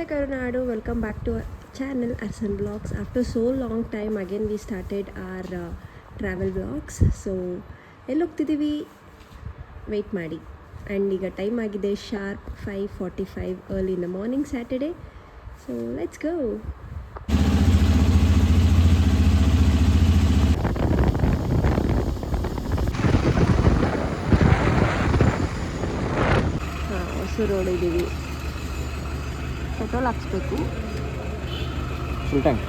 Namaste Karunadu, welcome back to our channel Arsan Vlogs. After so long time again we started our travel vlogs. So ಎಲ್ಲಿ ಹೋಗ್ತಿದ್ದೀವಿ weight ಮಾಡಿ. And ಈಗ time ಆಗಿದೆ sharp 5:45 early in the morning Saturday. So let's go. ಹೊಸ road ಇದ್ದೀವಿ. Petrol ಹಾಕ್ಸ್ಬೇಕು. Full tank.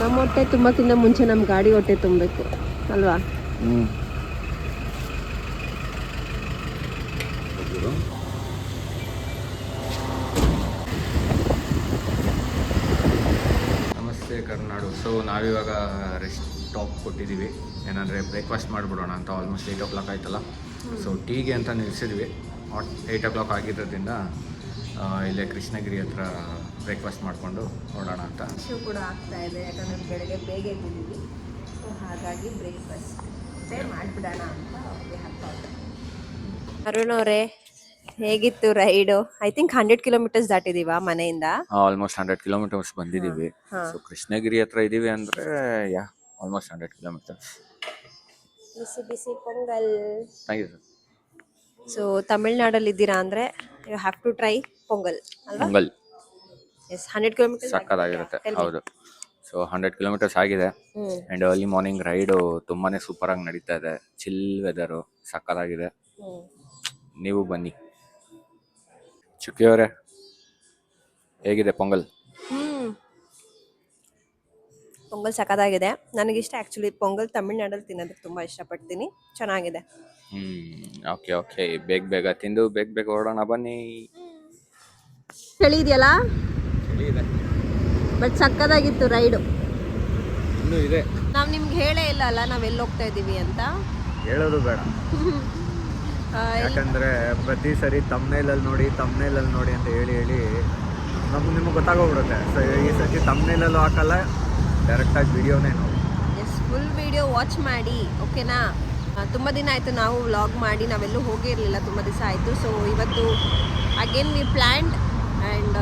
ನಮ್ಮ ಹೊಟ್ಟೆ ತುಂಬಕ್ಕಿಂತ ಮುಂಚೆ ನಮ್ಮ ಗಾಡಿ ಹೊಟ್ಟೆ ತುಂಬಬೇಕು ಅಲ್ವಾ? ನಮಸ್ತೆ ಕರ್ನಾಡು. ಸೊ ನಾವಿವಾಗ ರೆಸ್ಟ್ ಸ್ಟಾಪ್ ಕೊಟ್ಟಿದ್ದೀವಿ. ಏನಂದರೆ ಬ್ರೇಕ್ಫಾಸ್ಟ್ ಮಾಡಿಬಿಡೋಣ ಅಂತ. ಆಲ್ಮೋಸ್ಟ್ 8 o'clock ಆಯ್ತಲ್ಲ. ಸೊ ಟೀಗೆ ಅಂತ ನಿಲ್ಲಿಸಿದ್ವಿ. 8 o'clock ಆಗಿರೋದ್ರಿಂದ ಇಲ್ಲೇ ಕೃಷ್ಣಗಿರಿ ಹತ್ರ ಬ್ರೇಕ್ಫಾಸ್ಟ್ ಮಾಡಿಕೊಂಡು ನೋಡೋಣ ಅಂತ. ಶೂ ಕೂಡ ಆಗ್ತಾ ಇದೆ, ಯಾಕಂದರೆ ಬೆಳಗ್ಗೆ ಬೇಗ ಎದ್ದಿದ್ದೀವಿ. ಸೊ ಹಾಗಾಗಿ ಬ್ರೇಕ್ಫಾಸ್ಟ್ ಮಾಡಿಬಿಡೋಣ ಅಂತ ಅರುಣ್ ಅವರೇ, ಹೇಗಿತ್ತು ರೈಡು? ಐ ಥಿಂಕ್ 100 kilometers ದಾಟಿದೀವಾ ಮನೆಯಿಂದ? ಆಲ್ಮೋಸ್ಟ್ 100 kilometers ಬಂದಿದ್ದೀವಿ. ಸೊ ಕೃಷ್ಣಗಿರಿ ಹತ್ರ ಇದ್ದೀವಿ ಅಂದರೆ ಆಲ್ಮೋಸ್ಟ್ 100 kilometers. ಬಿಸಿ ಬಿಸಿ pongal. Thank you sir. So ತಮಿಳ್ನಾಡಲ್ಲಿ ಇದ್ದೀರಾ ಅಂದರೆ you have to try pongal ಅಲ್ವಾ? ಪೊಂಗಲ್ ಎಸ್, 100 kilometers ಸಕ್ಕತ್ತಾಗಿರುತ್ತೆ. ಹೌದು. ಸೊ 100 kilometers ಆಗಿದೆ. ಆ್ಯಂಡ್ ಅರ್ಲಿ ಮಾರ್ನಿಂಗ್ ರೈಡು ತುಂಬಾ ಸೂಪರಾಗಿ ನಡೀತಾ ಇದೆ. ಚಿಲ್ ವೆದರು ಸಕ್ಕತ್ತಾಗಿದೆ. ನೀವು ಬನ್ನಿ. ಚುಕ್ಕಿಯವರೇ, ಹೇಗಿದೆ ಪೊಂಗಲ್? ಪೊಂಗಲ್ ಸಕ್ಕತ್ತಾಗಿದೆ. ನನಗಿಷ್ಟ ಆ್ಯಕ್ಚುಲಿ ಪೊಂಗಲ್ ತಮಿಳ್ನಾಡಲ್ಲಿ ತಿನ್ನೋದಕ್ಕೆ ತುಂಬ ಇಷ್ಟಪಡ್ತೀನಿ. ಚೆನ್ನಾಗಿದೆ. ಓಕೆ ಓಕೆ, ಬೇಗ ತಿಂದು ಬೇಗ ಹೊರಡೋಣ ಬನ್ನಿ. ಚಳಿ ಇದೆಯಲ್ಲ, ಚಳಿ ಇದೆ ಬಟ್ ಸಕ್ಕತ್ತಾಗಿತ್ತು ರೈಡು. ಇನ್ನೂ ಇದೆ. ನಾವು ನಿಮ್ಗೆ ಹೇಳೇ ಇಲ್ಲ ಅಲ್ಲ ನಾವು ಎಲ್ಲಿ ಹೋಗ್ತಾ ಇದ್ದೀವಿ ಅಂತ. ಹೇಳೋದು ಬೇಡ, ಯಾಕಂದರೆ ಪ್ರತಿ ಸರಿ ತಮ್ನೇಲಲ್ಲಿ ನೋಡಿ ಅಂತ ಹೇಳಿ ನಿಮಗೆ ಗೊತ್ತಾಗೋಗ್ಬಿಡುತ್ತೆ. ಸೊ ಈ ಸತಿ ತಮ್ನೇಲಲ್ಲೂ ಹಾಕಲ್ಲ, ಡೈರೆಕ್ಟಾಗಿ ವಿಡಿಯೋನೇ ನೋಡಿ. ಎಸ್, ಫುಲ್ ವಿಡಿಯೋ ವಾಚ್ ಮಾಡಿ, ಓಕೆನಾ? ತುಂಬ ದಿನ ಆಯಿತು ನಾವು ವ್ಲಾಗ್ ಮಾಡಿ, ನಾವೆಲ್ಲೂ ಹೋಗಿರಲಿಲ್ಲ, ತುಂಬ ದಿವಸ ಆಯಿತು. ಸೊ ಇವತ್ತು again we planned. And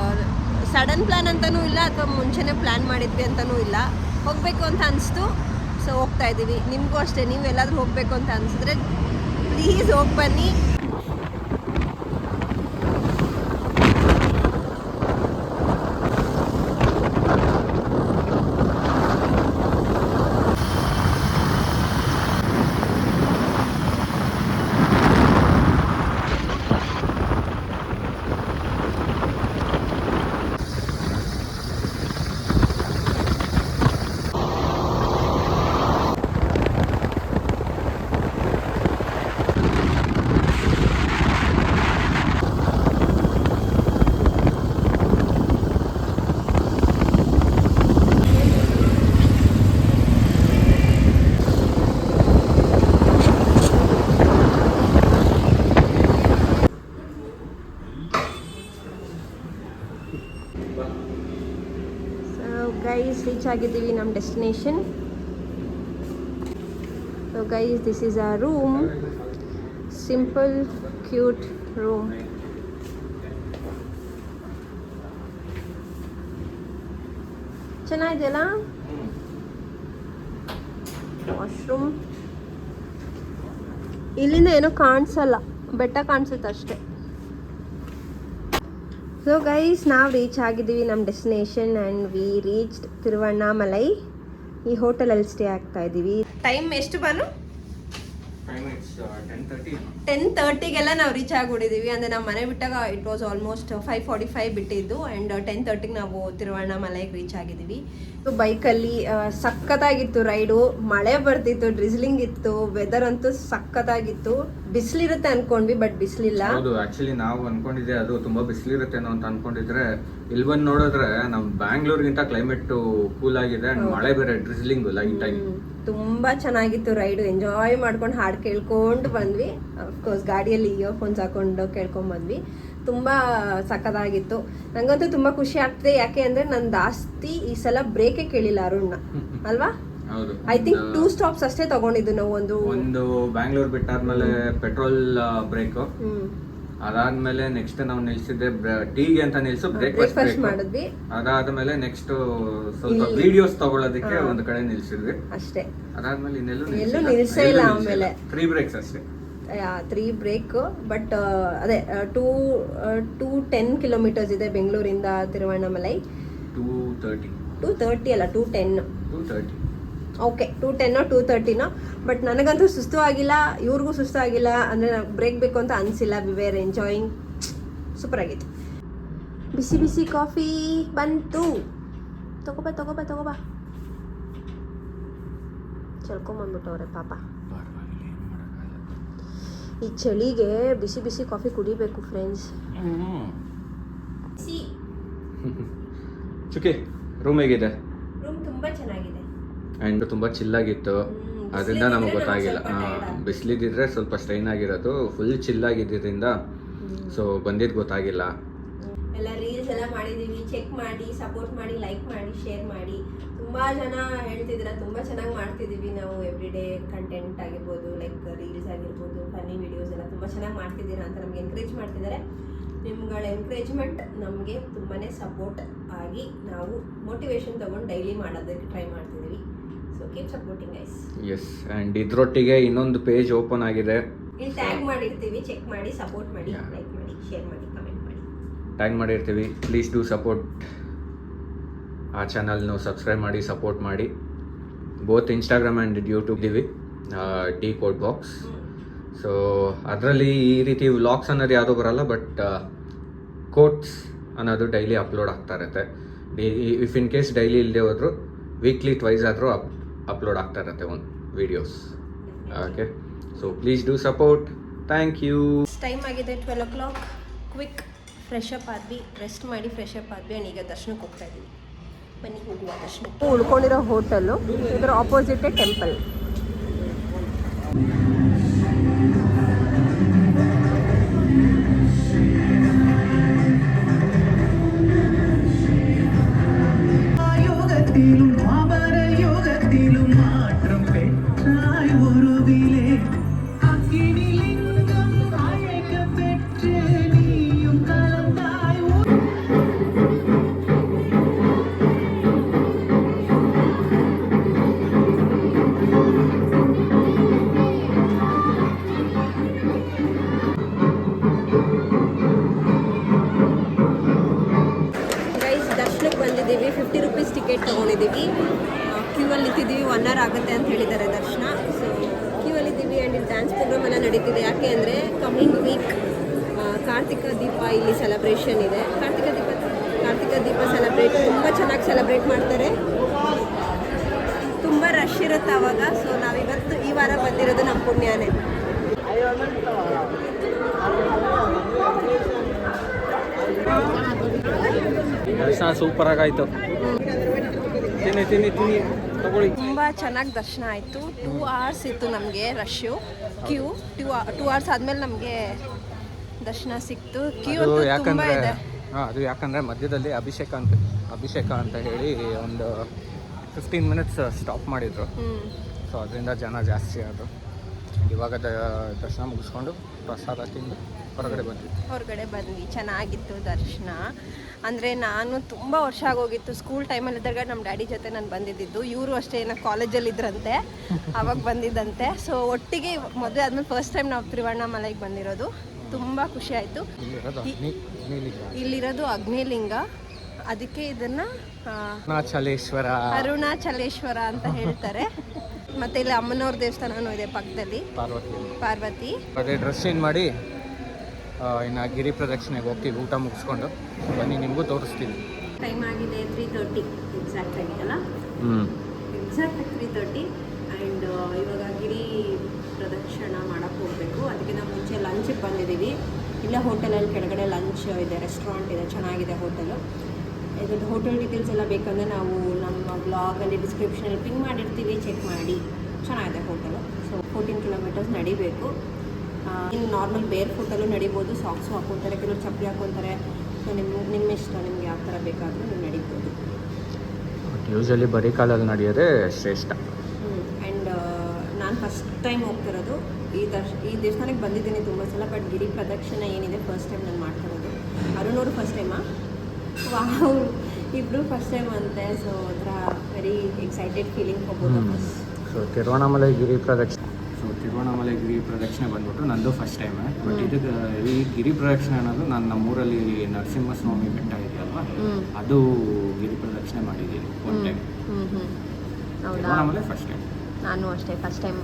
sudden plan ಅಂತಲೂ ಇಲ್ಲ, ಅಥವಾ ಮುಂಚೆನೇ ಪ್ಲ್ಯಾನ್ ಮಾಡಿದ್ವಿ ಅಂತಲೂ ಇಲ್ಲ. ಹೋಗಬೇಕು ಅಂತ ಅನಿಸ್ತು, ಸೊ ಹೋಗ್ತಾ ಇದ್ದೀವಿ. ನಿಮಗೂ ಅಷ್ಟೇ, ನೀವು ಎಲ್ಲಾದರೂ ಹೋಗಬೇಕು ಅಂತ ಅನಿಸಿದ್ರೆ ಪ್ಲೀಸ್ ಹೋಗಿ ಬನ್ನಿ. ಗೈಸ್, ರೀಚ್ ಆಗಿದ್ದೀವಿ ನಮ್ಮ destination. So guys, this is a room. Simple cute room. ಚೆನ್ನಾಗಿದೆಯಲ್ಲ? ವಾಶ್ರೂಮ್. ಇಲ್ಲಿಂದ ಏನೋ ಕಾಣಿಸಲ್ಲ, ಬೆಟ್ಟ ಕಾಣಿಸುತ್ತೆ ಅಷ್ಟೇ. ಸೊ ಗೈಸ್, ನಾವು ರೀಚ್ ಆಗಿದ್ದೀವಿ ನಮ್ಮ destination. And we reached Tiruvannamalai. ಈ ಹೋಟೆಲಲ್ಲಿ ಸ್ಟೇ ಆಗ್ತಾ ಇದ್ದೀವಿ. ಟೈಮ್ ಎಷ್ಟು ಬಾನು? 10:30ಗೆಲ್ಲ ನಾವು ರೀಚ್ ಆಗಿಬಿಟ್ಟಿದ್ದೀವಿ. ಅಂದರೆ ನಾವು ಮನೆ ಬಿಟ್ಟಾಗ ಇಟ್ ವಾಸ್ ಆಲ್ಮೋಸ್ಟ್ 5:45 ಬಿಟ್ಟಿದ್ದು. ಆ್ಯಂಡ್ 10:30ಗೆ ನಾವು ತಿರುವಣ್ಣಾಮಲೈಗೆ ರೀಚ್ ಆಗಿದ್ದೀವಿ. ಬೈಕಲ್ಲಿ ಸಕ್ಕತ್ತಾಗಿತ್ತು ರೈಡು. ಮಳೆ ಬರ್ತಿತ್ತು, ಡ್ರಿಸ್ಲಿಂಗ್ ಇತ್ತು, ವೆದರ್ ಅಂತೂ ಸಕ್ಕತ್ತಾಗಿತ್ತು. ಬಿಸಿಲಿರುತ್ತೆ ಅನ್ಕೊಂಡ್ವಿ, ಬಟ್ ಬಿಸಿಲಿಲ್ಲ. ಹೌದು, ಆಕ್ಚುಲಿ ನಾವು ಅನ್ಕೊಂಡಿದ್ದೆ ಅದು ತುಂಬಾ ಬಿಸಿಲಿರುತ್ತೇನೋ ಅಂತ ಅನ್ಕೊಂಡಿದ್ರೆ, ಇಲ್ಲಿ ಬಂದು ನೋಡಿದ್ರೆ ನಮ್ಮ ಬ್ಯಾಂಗ್ಳೂರ್ಗಿಂತ ಕ್ಲೈಮೇಟ್ ಕೂಲ್ ಆಗಿದೆ. ಅಂಡ್ ಮಳೆ ಬೇರೆ, ಡ್ರಿಸ್ಲಿಂಗ್ ಲೈಟ್ ಆಗಿ ತುಂಬಾ ಚೆನ್ನಾಗಿತ್ತು ರೈಡು. ಎಂಜಾಯ್ ಮಾಡ್ಕೊಂಡು ಹಾಡು ಕೇಳ್ಕೊಂಡು ಬಂದ್ವಿ. ಅಫ್ಕೋರ್ಸ್ ಗಾಡಿಯಲ್ಲಿ ಇಯರ್ಫೋನ್ಸ್ ಹಾಕೊಂಡು ಕೇಳ್ಕೊಂಡ್ ಬಂದ್ವಿ. ತುಂಬ ಸಕ್ಕತ್ತಾಗಿತ್ತು. ನಂಗಂತೂ ತುಂಬ ಖುಷಿ ಆಗ್ತಿದೆ. ಯಾಕೆ ಅಂದರೆ ನಾನು ಜಾಸ್ತಿ ಈ ಸಲ ಬ್ರೇಕೇ ಕೇಳಿಲ್ಲ ಅರುಣ್ಣ, ಅಲ್ವಾ? ಐ ಥಿಂಕ್ 2 stops ಅಷ್ಟೇ ತಗೊಂಡಿದ್ದು ನಾವು. ಒಂದು ಬ್ಯಾಂಗ್ಳೂರ್ ಬಿಟ್ಟಾದ್ಮೇಲೆ ಪೆಟ್ರೋಲ್ ಬ್ರೇಕ್, ಅದಾದ್ಮೇಲೆ ನೆಕ್ಸ್ಟ್ ನಾವು ನಿಲ್ಸಿದ್ದೆ ಟೀಗೆ ಅಂತ ನಿಲ್ಸು ಬ್ರೇಕ್ಫಾಸ್ಟ್ ಬ್ರೇಕ್ಫಾಸ್ಟ್ ಮಾಡಿದ್ವಿ ಅದಾದ್ಮೇಲೆ ನೆಕ್ಸ್ಟ್ ಸ್ವಲ್ಪ ವಿಡಿಯೋಸ್ ತಗೊಳ್ಳೋದಕ್ಕೆ ಒಂದು ಕಡೆ ನಿಲ್ಸಿದ್ವಿ. ಅಷ್ಟೇ. ಅದಾದ್ಮೇಲೆ ಎಲ್ಲೂ ನಿಲ್ಸೇ ಇಲ್ಲ. ಆಮೇಲೆ 3 ಬ್ರೇಕ್ಸ್ ಅಷ್ಟೇ. 3 ಬ್ರೇಕ್. ಬಟ್ ಅದೇ 210 ಕಿಲೋಮೀಟರ್ಸ್ ಇದೆ ಬೆಂಗಳೂರಿಂದ ತಿರುವಣ್ಣಾಮಲೈ. 230 ಅಲ್ಲ 210. ಓಕೆ 210 230. ಬಟ್ ನನಗಂತೂ ಸುಸ್ತು ಆಗಿಲ್ಲ, ಇವ್ರಿಗೂ ಸುಸ್ತು ಆಗಿಲ್ಲ. ಅಂದರೆ ಬ್ರೇಕ್ ಬೇಕು ಅಂತ ಅನಿಸಿಲ್ಲ. V wear enjoying. ಸೂಪರ್ ಆಗಿತ್ತು. ಬಿಸಿ ಬಿಸಿ ಕಾಫಿ ಬಂತು. ತಗೋಬಾ ಚಲ್ಕೊಂಬಂದ್ಬಿಟ್ಟವ್ರೆ ಪಾಪ. ಈ ಚಳಿಗೆ ಬಿಸಿ ಬಿಸಿ ಕಾಫಿ ಕುಡಿಬೇಕು ಫ್ರೆಂಡ್ಸ್. ಚುಕಿ ರೂಮ್ ಹೇಗಿದೆ? ರೂಮ್ ತುಂಬಾ ಚೆನ್ನಾಗಿದೆ ಆ್ಯಂಡ್ ತುಂಬ ಚಿಲ್ಲಾಗಿತ್ತು. ಅದರಿಂದ ನಮಗೆ ಗೊತ್ತಾಗಿಲ್ಲ. ಬಿಸಿಲಿದ್ದಿದ್ರೆ ಸ್ವಲ್ಪ ಸ್ಟ್ರೈನ್ ಆಗಿರೋದು. ಫುಲ್ ಚಿಲ್ಲಾಗಿದ್ದರಿಂದ ಸೊ ಬಂದಿದ್ದು ಗೊತ್ತಾಗಿಲ್ಲ. ಎಲ್ಲ ರೀಲ್ಸ್ ಎಲ್ಲ ಮಾಡಿದ್ದೀವಿ. ಚೆಕ್ ಮಾಡಿ, ಸಪೋರ್ಟ್ ಮಾಡಿ, ಲೈಕ್ ಮಾಡಿ, ಶೇರ್ ಮಾಡಿ. ತುಂಬ ಜನ ಹೇಳ್ತಿದ್ದೀರಾ ತುಂಬ ಚೆನ್ನಾಗಿ ಮಾಡ್ತಿದ್ದೀವಿ ನಾವು. ಎವ್ರಿ ಡೇ ಕಂಟೆಂಟ್ ಆಗಿರ್ಬೋದು, ಲೈಕ್ ರೀಲ್ಸ್ ಆಗಿರ್ಬೋದು, ಫನ್ನಿ ವಿಡಿಯೋಸ್ ಎಲ್ಲ ತುಂಬ ಚೆನ್ನಾಗಿ ಮಾಡ್ತಿದ್ದೀರಾ ಅಂತ ನಮ್ಗೆ ಎನ್ಕರೇಜ್ ಮಾಡ್ತಿದ್ದಾರೆ. ನಿಮ್ಗಳ ಎನ್ಕರೇಜ್ಮೆಂಟ್ ನಮಗೆ ತುಂಬಾ ಸಪೋರ್ಟ್ ಆಗಿ ನಾವು ಮೋಟಿವೇಶನ್ ತೊಗೊಂಡು ಡೈಲಿ ಮಾಡೋದಕ್ಕೆ ಟ್ರೈ ಮಾಡ್ತಿದ್ದೀವಿ. So keep supporting guys. Yes. And ಇದರೊಟ್ಟಿಗೆ ಇನ್ನೊಂದು ಪೇಜ್ ಓಪನ್ ಆಗಿದೆ. ಇಲ್ಲಿ ಟ್ಯಾಗ್ ಮಾಡಿರ್ತೀವಿ. ಚೆಕ್ ಮಾಡಿ, ಸಪೋರ್ಟ್ ಮಾಡಿ, ಲೈಕ್ ಮಾಡಿ, ಶೇರ್ ಮಾಡಿ, ಕಮೆಂಟ್ ಮಾಡಿ. ಟ್ಯಾಗ್ ಮಾಡಿರ್ತೀವಿ. ಪ್ಲೀಸ್ ಡೂ ಸಪೋರ್ಟ್ ಆ ಚಾನಲ್ನು ಸಬ್ಸ್ಕ್ರೈಬ್ ಮಾಡಿ, ಸಪೋರ್ಟ್ ಮಾಡಿ. ಬೋತ್ ಇನ್ಸ್ಟಾಗ್ರಾಮ್ ಆ್ಯಂಡ್ ಯೂಟ್ಯೂಬ್ ಇದ್ದೀವಿ, ಡಿ ಕೋಡ್ ಬಾಕ್ಸ್. ಸೊ ಅದರಲ್ಲಿ ಈ ರೀತಿ ವ್ಲಾಗ್ಸ್ ಅನ್ನೋದು ಯಾವುದೂ ಬರಲ್ಲ, ಬಟ್ ಕೋಟ್ಸ್ ಅನ್ನೋದು ಡೈಲಿ ಅಪ್ಲೋಡ್ ಆಗ್ತಾ ಇರುತ್ತೆ. ಇಫ್ ಇನ್ ಕೇಸ್ ಡೈಲಿ ಇಲ್ಲದೆ ಹೋದ್ರು ವೀಕ್ಲಿ ಟ್ವೈಸ್ ಆದರೂ ಅಪ್ಲೋಡ್ ಆಗ್ತಾ ಇರುತ್ತೆ ಒಂದು videos. Okay, so please do support. Thank you. Time ಆಗಿದೆ 12 o'clock. ಕ್ವಿಕ್ ಫ್ರೆಶ್ ಅಪ್ ಆದ್ವಿ, ರೆಸ್ಟ್ ಮಾಡಿ ಫ್ರೆಶ್ ಅಪ್ ಆದ್ವಿ. ಆ್ಯಂಡ್ ಈಗ ದರ್ಶನಕ್ಕೆ ಹೋಗ್ತಾ ಇದ್ದೀವಿ. ಬನ್ನಿ ಹೋಗುವ ದರ್ಶನಕ್ಕೆ. ಉಳ್ಕೊಂಡಿರೋ ಹೋಟೆಲ್ಲು, ಇದರ ಆಪೋಸಿಟೇ ಟೆಂಪಲ್. ಬಂದಿದ್ದೀವಿ. 50 rupees ಟಿಕೆಟ್ ತೊಗೊಂಡಿದ್ದೀವಿ. ಕ್ಯೂ ಅಲ್ಲಿ ನಿಂತಿದ್ದೀವಿ. 1 hour ಆಗುತ್ತೆ ಅಂತ ಹೇಳಿದ್ದಾರೆ ದರ್ಶನ. ಸೊ ಕ್ಯೂ ಅಲ್ಲಿ ಇದ್ದೀವಿ. ಆ್ಯಂಡ್ ಇಲ್ಲಿ ಡ್ಯಾನ್ಸ್ ಪ್ರೋಗ್ರಾಮ್ ಎಲ್ಲ ನಡೀತಿದೆ. ಯಾಕೆ ಅಂದರೆ ಕಮಿಂಗ್ ವೀಕ್ ಕಾರ್ತಿಕ ದೀಪ ಇಲ್ಲಿ ಸೆಲೆಬ್ರೇಷನ್ ಇದೆ. ಕಾರ್ತಿಕ ದೀಪ ಸೆಲೆಬ್ರೇಟ್ ತುಂಬ ಚೆನ್ನಾಗಿ ಸೆಲೆಬ್ರೇಟ್ ಮಾಡ್ತಾರೆ. ತುಂಬ ರಶ್ ಇರುತ್ತೆ ಆವಾಗ. ಸೊ ನಾವಿವತ್ತು ಈ ವಾರ ಬಂದಿರೋದು ನಮ್ಮ ಪುಣ್ಯನೇ. ದರ್ಶನ ಸೂಪರ್ ಆಗಾಯ್ತು. ತಿನ್ನಿ ತಗೊಳ್ಳಿ. ತುಂಬ ಚೆನ್ನಾಗಿ ದರ್ಶನ ಆಯಿತು. 2 hours ಇತ್ತು ನಮಗೆ ರಶ್ಶು, ಕ್ಯೂ. 2 hours ಆದಮೇಲೆ ನಮಗೆ ದರ್ಶನ ಸಿಕ್ತು. ಕ್ಯೂ ತುಂಬ ಇದೆ. ಅದು ಯಾಕಂದರೆ ಮಧ್ಯದಲ್ಲಿ ಅಭಿಷೇಕ ಅಂತ ಹೇಳಿ ಒಂದು 15 minutes ಸ್ಟಾಪ್ ಮಾಡಿದರು. ಸೊ ಅದರಿಂದ ಜನ ಜಾಸ್ತಿ ಆದರು. ಇವಾಗ ದರ್ಶನ ಮುಗಿಸ್ಕೊಂಡು ಪ್ರಸಾದ ತಿಂದು ಹೊರಗಡೆ ಬಂದ್ವಿ. ಚೆನ್ನಾಗಿತ್ತು ದರ್ಶನ. ಅಂದರೆ ನಾನು ತುಂಬ ವರ್ಷ ಆಗೋಗಿತ್ತು. ಸ್ಕೂಲ್ ಟೈಮಲ್ಲಿದ್ದಾಗ ನಮ್ಮ ಡ್ಯಾಡಿ ಜೊತೆ ನಾನು ಬಂದಿದ್ದು. ಇವರು ಅಷ್ಟೇ ಕಾಲೇಜಲ್ಲಿ ಇದ್ರಂತೆ, ಆವಾಗ ಬಂದಿದ್ದಂತೆ. ಸೊ ಒಟ್ಟಿಗೆ ಮದುವೆ ಆದಮೇಲೆ ಫಸ್ಟ್ ಟೈಮ್ ನಾವು ತಿರುವಣ್ಣಾಮಲೈಗೆ ಬಂದಿರೋದು. ತುಂಬ ಖುಷಿ ಆಯಿತು. ಇಲ್ಲಿರೋದು ಅಗ್ನಿಲಿಂಗ, ಅದಕ್ಕೆ ಇದನ್ನು ಅರುಣಾಚಲೇಶ್ವರ ಅಂತ ಹೇಳ್ತಾರೆ. ಮತ್ತೆ ಇಲ್ಲಿ ಅಮ್ಮನವ್ರ ದೇವಸ್ಥಾನನೂ ಇದೆ ಪಕ್ಕದಲ್ಲಿ, ಪಾರ್ವತಿ. ಅದೇ ಡ್ರೆಸ್ ಚೇಂಜ್ ಮಾಡಿ ಇನ್ನು ಗಿರಿ ಪ್ರದಕ್ಷಿಣೆಗೆ ಹೋಗ್ತೀವಿ. ಊಟ ಮುಗಿಸ್ಕೊಂಡು ಬನ್ನಿ, ನಿಮಗೂ ತೋರಿಸ್ತೀವಿ. ಟೈಮ್ ಆಗಿದೆ 3:30 ಎಕ್ಸಾಕ್ಟ್ ಆಗಿದೆಯಲ್ಲ. ಎಕ್ಸಾಕ್ಟ್ 3:30. ಆ್ಯಂಡ್ ಇವಾಗ ಗಿರಿ ಪ್ರದಕ್ಷಿಣ ಮಾಡೋಕ್ಕೆ ಹೋಗಬೇಕು. ಅದಕ್ಕಿಂತ ಮುಂಚೆ ಲಂಚಿಗೆ ಬಂದಿದ್ದೀವಿ. ಇಲ್ಲೇ ಹೋಟೆಲಲ್ಲಿ ಕೆಳಗಡೆ ಲಂಚ್ ಇದೆ, ರೆಸ್ಟೋರೆಂಟ್ ಇದೆ, ಚೆನ್ನಾಗಿದೆ ಹೋಟೆಲು. ಇದ್ರದ್ದು ಹೋಟೆಲ್ ಡೀಟೇಲ್ಸ್ ಎಲ್ಲ ಬೇಕಂದರೆ ನಾವು ನಮ್ಮ ಬ್ಲಾಗಲ್ಲಿ ಡಿಸ್ಕ್ರಿಪ್ಷನಲ್ಲಿ ಪಿನ್ ಮಾಡಿರ್ತೀವಿ, ಚೆಕ್ ಮಾಡಿ. ಚೆನ್ನಾಗಿದೆ ಹೋಟೆಲು. ಸೊ 14 kilometers ನಡಿಬೇಕು. ಇನ್ನು ನಾರ್ಮಲ್ ಬೇರ್ ಫುಟಲ್ಲೂ ನಡಿಬೋದು. ಸಾಕ್ಸು ಹಾಕ್ಕೊತಾರೆ, ಕೆಲವರು ಚಪ್ಪಲಿ ಹಾಕ್ಕೊತಾರೆ. ಸೊ ನಿಮ್ಮ ಇಷ್ಟ, ನಿಮ್ಗೆ ಯಾವ ಥರ ಬೇಕಾದರೂ ನೀವು ನಡಿಬೋದು. ಯೂಶಲಿ ಬರೀ ಕಾಲಲ್ಲಿ ನಡೆಯೋದೇ ಶ್ರೇಷ್ಠ. ಆ್ಯಂಡ್ ನಾನು ಫಸ್ಟ್ ಟೈಮ್ ಹೋಗ್ತಿರೋದು. ಈ ದೇವಸ್ಥಾನಕ್ಕೆ ಬಂದಿದ್ದೀನಿ ತುಂಬ ಸಲ, ಬಟ್ ಗಿರಿ ಪ್ರದಕ್ಷಿಣೆ ಏನಿದೆ ಫಸ್ಟ್ ಟೈಮ್ ನಾನು ಮಾಡ್ತಿರೋದು. ಅರುಣವರು ಫಸ್ಟ್ ಟೈಮಾ? ವಾವ್, ಇಬ್ಬರು ಫಸ್ಟ್ ಟೈಮ್ ಅಂತೆ. ಸೊ ಒಂಥರ very excited feeling for both of us. So Tiruvannamalai ಗಿರಿ ಪ್ರದಕ್ಷಿಣೆ ಬಂದ್ಬಿಟ್ಟು ನಂದು ಫಸ್ಟ್ ಟೈಮ್. ಬಟ್ ಇದಕ್ಕೆ ಈ ಗಿರಿ ಪ್ರದಕ್ಷಿಣೆ ಅನ್ನೋದು ನಾನು ನಮ್ಮೂರಲ್ಲಿ ನರಸಿಂಹಸ್ವಾಮಿ ಬೆಟ್ಟ ಇದೆಯಲ್ವಾ, ಅದು ಗಿರಿ ಪ್ರದಕ್ಷಿಣೆ ಮಾಡಿದ್ದೀನಿ one time. Tiruvannamalai first time. ನಾನು ಅಷ್ಟೇ ಫಸ್ಟ್ ಟೈಮ್.